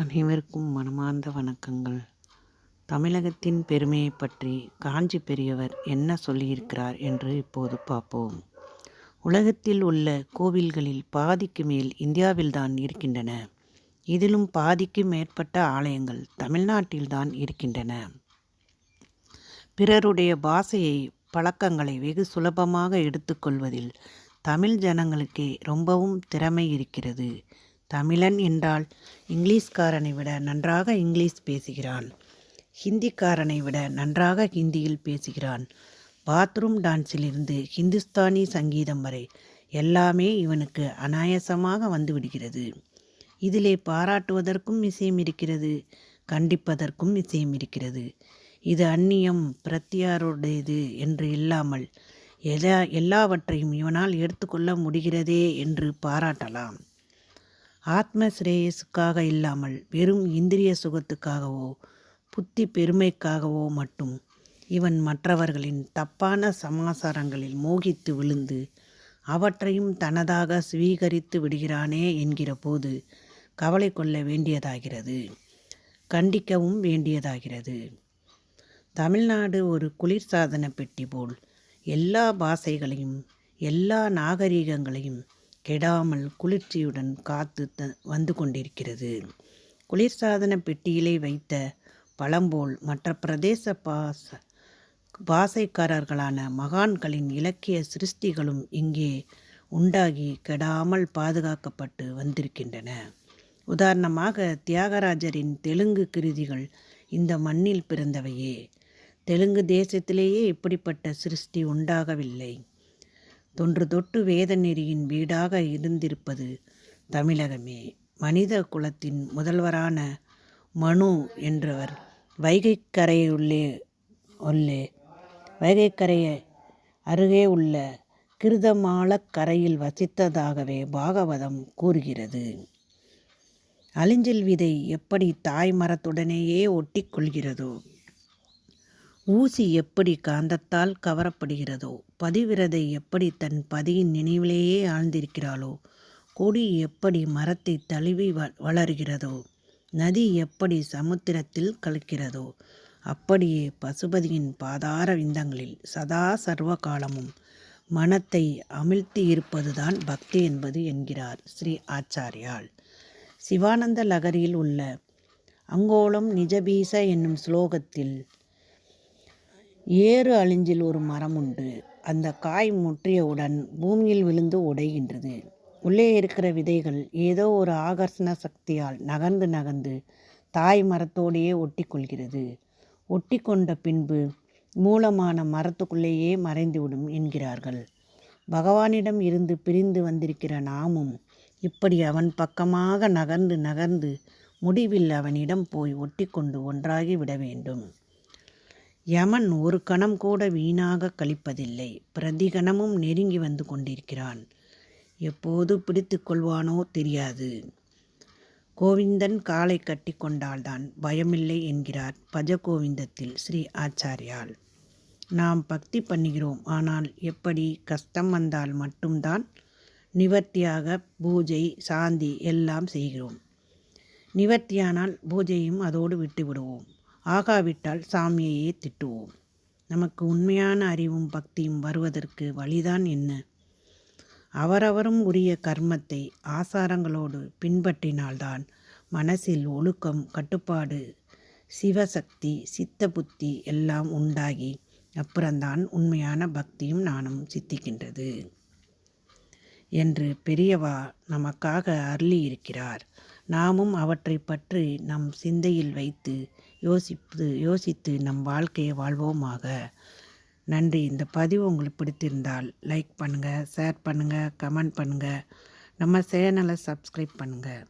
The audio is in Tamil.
அனைவருக்கும் மனமார்ந்த வணக்கங்கள். தமிழகத்தின் பெருமையை பற்றி காஞ்சி பெரியவர் என்ன சொல்லியிருக்கிறார் என்று இப்போது பார்ப்போம். உலகத்தில் உள்ள கோவில்களில் பாதிக்கு மேல் இந்தியாவில்தான் இருக்கின்றன. இதிலும் பாதிக்கு மேற்பட்ட ஆலயங்கள் தமிழ்நாட்டில்தான் இருக்கின்றன. பிறருடைய பாஷையை பழக்கங்களை வெகு சுலபமாக எடுத்துக்கொள்வதில் தமிழ் ஜனங்களுக்கே ரொம்பவும் திறமை இருக்கிறது. தமிழன் என்றால் இங்கிலீஷ்காரனை விட நன்றாக இங்கிலீஷ் பேசுகிறான், ஹிந்திக்காரனை விட நன்றாக ஹிந்தியில் பேசுகிறான். பாத்ரூம் டான்ஸிலிருந்து ஹிந்துஸ்தானி சங்கீதம் வரை எல்லாமே இவனுக்கு அனாயாசமாக வந்து விடுகிறது. இதிலே பாராட்டுவதற்கும் விஷயம் இருக்கிறது, கண்டிப்பதற்கும் விஷயம் இருக்கிறது. இது அந்நியம் பிரத்தியாருடையது என்று இல்லாமல் எல்லாவற்றையும் இவனால் எடுத்துக்கொள்ள முடிகிறதே என்று பாராட்டலாம். ஆத்ம சிரேயஸுக்காக இல்லாமல் வெறும் இந்திரிய சுகத்துக்காகவோ புத்தி பெருமைக்காகவோ மட்டும் இவன் மற்றவர்களின் தப்பான சமாசாரங்களில் மோகித்து விழுந்து அவற்றையும் தனதாக சுவீகரித்து விடுகிறானே என்கிற போது கவலை கொள்ள வேண்டியதாகிறது, கண்டிக்கவும் வேண்டியதாகிறது. தமிழ்நாடு ஒரு குளிர்சாதன பெட்டி போல் எல்லா பாஷைகளையும் எல்லா நாகரிகங்களையும் கெடாமல் குளிர்ச்சியுடன் காத்து வந்து கொண்டிருக்கிறது. குளிர்சாதன பெட்டியிலே வைத்த பழம்போல் மற்ற பிரதேச பாஷைக்காரர்களான மகான்களின் இலக்கிய சிருஷ்டிகளும் இங்கே உண்டாகி கெடாமல் பாதுகாக்கப்பட்டு வந்திருக்கின்றன. உதாரணமாக தியாகராஜரின் தெலுங்கு கிருதிகள் இந்த மண்ணில் பிறந்தவையே. தெலுங்கு தேசத்திலேயே இப்படிப்பட்ட சிருஷ்டி உண்டாகவில்லை. தொன்று தொட்டு வேத நெறியின் வீடாக இருந்திருப்பது தமிழகமே. மனித குலத்தின் முதல்வரான மனு என்றவர் வைகைக்கரை அருகே உள்ள கிருதமாலக் கரையில் வசித்ததாகவே பாகவதம் கூறுகிறது. அழிஞ்சில் விதை எப்படி தாய் மரத்துடனேயே ஒட்டி கொள்கிறதோ, ஊசி எப்படி காந்தத்தால் கவரப்படுகிறதோ, பதிவிரதை எப்படி தன் பதியின் நினைவிலேயே ஆழ்ந்திருக்கிறாளோ, கொடி எப்படி மரத்தை தழுவி வளர்கிறதோ, நதி எப்படி சமுத்திரத்தில் கலக்கிறதோ, அப்படியே பசுபதியின் பாதார விந்தங்களில் சதா சர்வ காலமும் மனத்தை அமிழ்த்தி இருப்பதுதான் பக்தி என்பது என்கிறார் ஸ்ரீ ஆச்சாரியால். சிவானந்த லகரியில் உள்ள அங்கோலம் நிஜபீச என்னும் ஸ்லோகத்தில் ஏறு அழிஞ்சில் ஒரு மரம் உண்டு. அந்த காய் முற்றியவுடன் பூமியில் விழுந்து உடைகின்றது. உள்ளே இருக்கிற விதைகள் ஏதோ ஒரு ஆகர்ஷண சக்தியால் நகர்ந்து நகர்ந்து தாய் மரத்தோடையே ஒட்டி கொள்கிறது. ஒட்டி கொண்ட பின்பு மூலமான மரத்துக்குள்ளேயே மறைந்துவிடும் என்கிறார்கள். பகவானிடம் இருந்து பிரிந்து வந்திருக்கிற நாமும் இப்படி அவன் பக்கமாக நகர்ந்து நகர்ந்து முடிவில் அவனிடம் போய் ஒட்டி கொண்டு ஒன்றாகி விட வேண்டும். யமன் ஒரு கணம் கூட வீணாக கழிப்பதில்லை. பிரதி கணமும் நெருங்கி வந்து கொண்டிருக்கிறான். எப்போது பிடித்து கொள்வானோ தெரியாது. கோவிந்தன் காலை கட்டி கொண்டால்தான் பயமில்லை என்கிறார் பஜகோவிந்தத்தில் ஸ்ரீ ஆச்சாரியால். நாம் பக்தி பண்ணுகிறோம், ஆனால் எப்படி கஷ்டம் வந்தால் மட்டும்தான் நிவர்த்தியாக பூஜை சாந்தி எல்லாம் செய்கிறோம். நிவர்த்தியானால் பூஜையும் அதோடு விட்டு விடுவோம். ஆகாவிட்டால் சாமியையே திட்டுவோம். நமக்கு உண்மையான அறிவும் பக்தியும் வருவதற்கு வழிதான் என்ன? அவரவரும் உரிய கர்மத்தை ஆசாரங்களோடு பின்பற்றினால்தான் மனசில் ஒழுக்கம், கட்டுப்பாடு, சிவசக்தி, சித்த புத்தி எல்லாம் உண்டாகி அப்புறம்தான் உண்மையான பக்தியும் நானும் சித்திக்கின்றது என்று பெரியவா நமக்காக அருளி இருக்கிறார். நாமும் அவற்றை பற்றி நம் சிந்தையில் வைத்து யோசித்து நம் வாழ்க்கையை வாழ்வோமாக. நன்றி. இந்த பதிவு உங்களுக்கு பிடித்திருந்தால் லைக் பண்ணுங்கள், ஷேர் பண்ணுங்கள், கமெண்ட் பண்ணுங்கள், நம்ம சேனலை சப்ஸ்கிரைப் பண்ணுங்கள்.